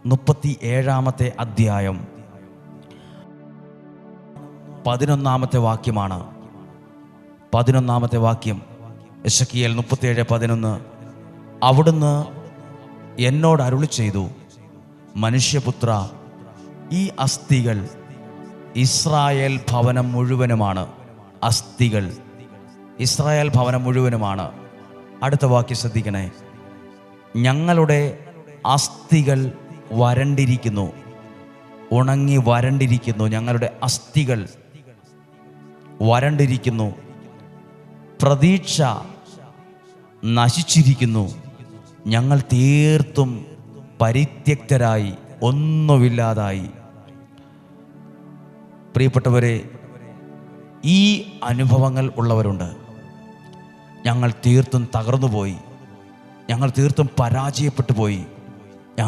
37 അധ്യായം 11 വാക്യമാണ്. 11 വാക്യം, എസെക്കിയേൽ 37:11. അവിടുന്ന് എന്നോട് അരുളി ചെയ്തു, മനുഷ്യപുത്ര, ഈ അസ്ഥികൾ ഇസ്രായേൽ ഭവനം മുഴുവനുമാണ്. അസ്ഥികൾ ഇസ്രായേൽ ഭവനം മുഴുവനുമാണ്. അടുത്ത വാക്യം ശ്രദ്ധിക്കണേ. ഞങ്ങളുടെ അസ്ഥികൾ വരണ്ടിരിക്കുന്നു, ഉണങ്ങി വരണ്ടിരിക്കുന്നു. ഞങ്ങളുടെ അസ്ഥികൾ വരണ്ടിരിക്കുന്നു. പ്രതീക്ഷ നശിച്ചിരിക്കുന്നു. ഞങ്ങൾ തീർത്തും പരിത്യക്തരായി, ഒന്നുമില്ലാതായി. പ്രിയപ്പെട്ടവരെ, ഈ അനുഭവങ്ങൾ ഉള്ളവരുണ്ട്. ഞങ്ങൾ തീർത്തും തകർന്നുപോയി, ഞങ്ങൾ തീർത്തും പരാജയപ്പെട്ടു പോയി.